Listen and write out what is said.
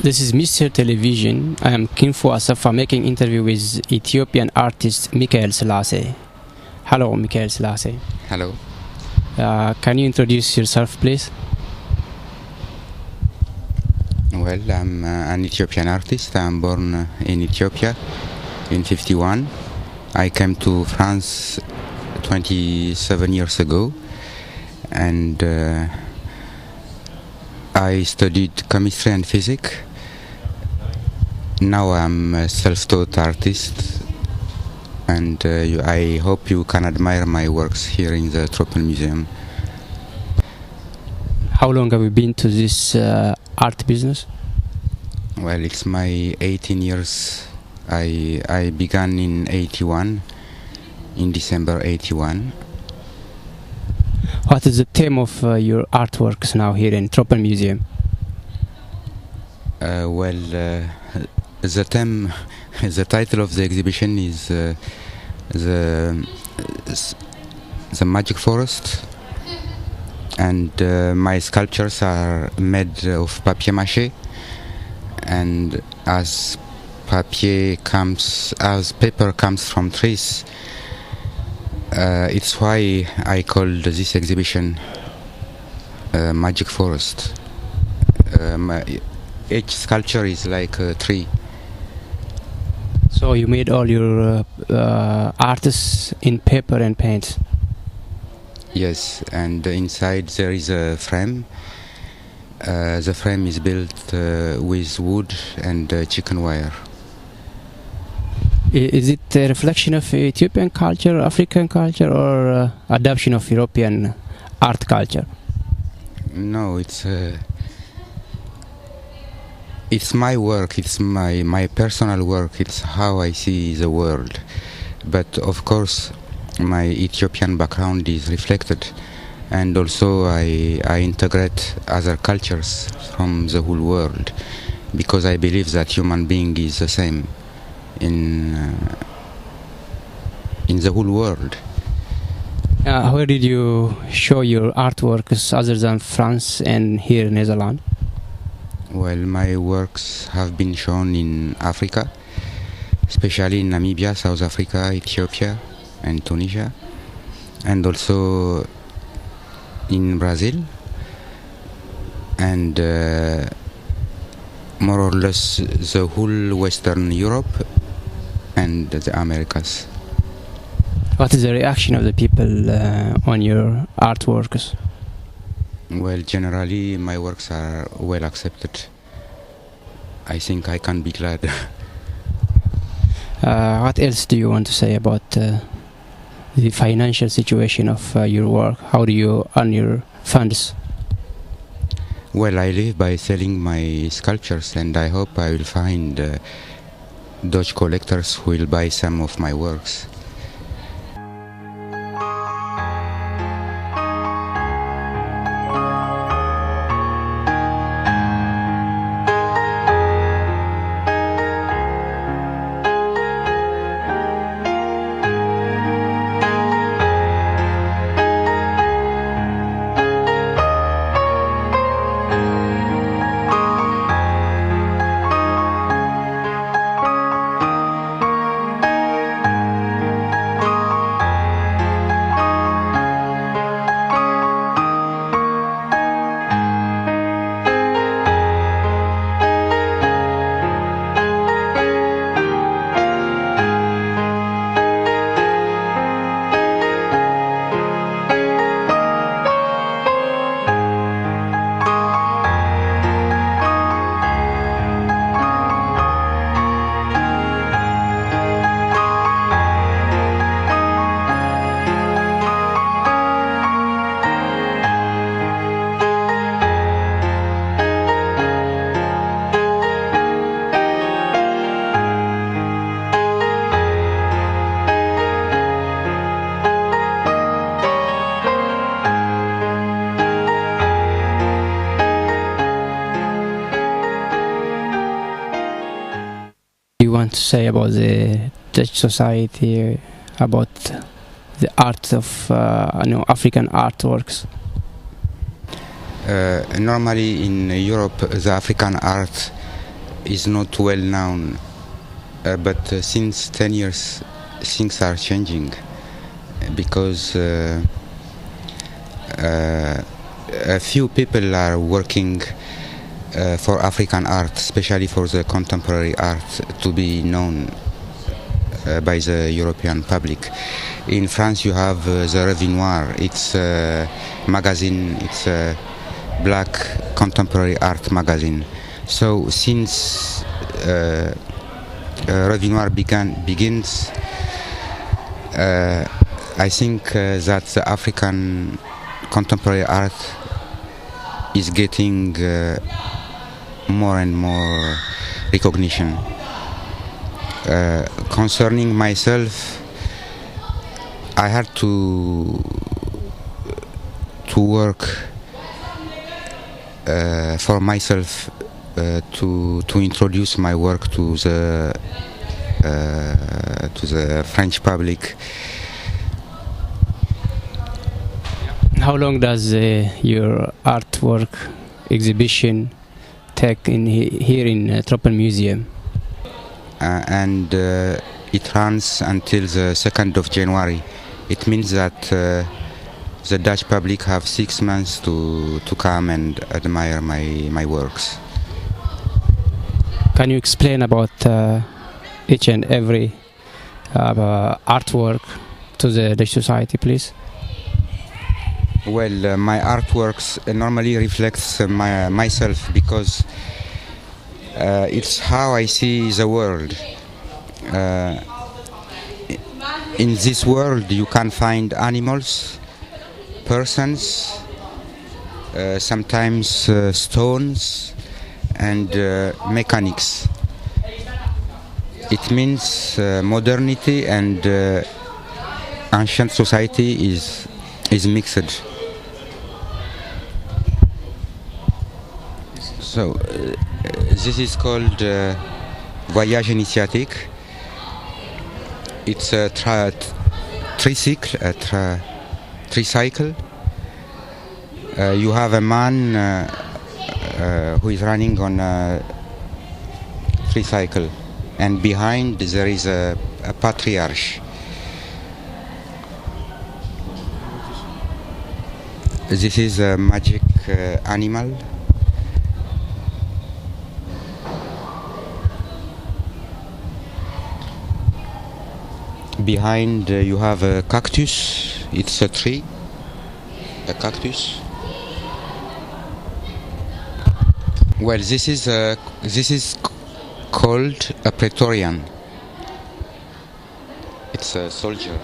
This is Mr. Television. I am Kinfo Asafa making interview with Ethiopian artist Selassie. Hello, Selassie. Hello. Can you introduce yourself, please? Well, I'm an Ethiopian artist. I'm born in Ethiopia in 1951. I came to France 27 years ago, and I studied chemistry and physics. Now I'm a self-taught artist, and I hope you can admire my works here in the Tropen Museum. How long have you been to this art business? Well, it's my 18 years. I began in 81, in December 81. What is the theme of your artworks now here in Tropen Museum? The theme, the title of the exhibition is the Magic Forest, and my sculptures are made of papier-mâché, and as paper comes from trees, it's why I called this exhibition Magic Forest. Each sculpture is like a tree. So you made all your artists in paper and paint? Yes, and inside there is a frame. The frame is built with wood and chicken wire. Is it a reflection of Ethiopian culture, African culture, or adaptation of European art culture? No, it's my work, it's my personal work, it's how I see the world. But of course my Ethiopian background is reflected, and also I integrate other cultures from the whole world, because I believe that human being is the same in the whole world. Where did you show your artworks other than France and here in Netherlands? Well, my works have been shown in Africa, especially in Namibia, South Africa, Ethiopia and Tunisia, and also in Brazil, and more or less the whole Western Europe and the Americas. What is the reaction of the people on your artworks? Well, generally my works are well accepted. I think I can be glad. What else do you want to say about the financial situation of your work? How do you earn your funds? Well, I live by selling my sculptures, and I hope I will find Dutch collectors who will buy some of my works. You want to say about the Dutch society, about the art of African artworks? Normally in Europe, the African art is not well known, but since 10 years things are changing because a few people are working for African art, especially for the contemporary art to be known by the European public. In France you have the Revue Noire, it's a magazine, it's a black contemporary art magazine. So since Revue Noire begins, I think that the African contemporary art is getting more and more recognition. Concerning myself, I had to work for myself to introduce my work to the French public. How long does your artwork exhibition take here in Tropen Museum? And it runs until the 2nd of January. It means that the Dutch public have 6 months to come and admire my works. Can you explain about each and every artwork to the Dutch society, please? Well, my artworks normally reflects myself because it's how I see the world. In this world you can find animals, persons, sometimes stones and mechanics. It means modernity and ancient society is mixed. So this is called voyage initiatique. It's a tricycle. You have a man who is running on a tricycle, and behind there is a patriarch. This is a magic animal. Behind you have a cactus. It's a tree, a cactus. Well, this is called a Praetorian. It's a soldier.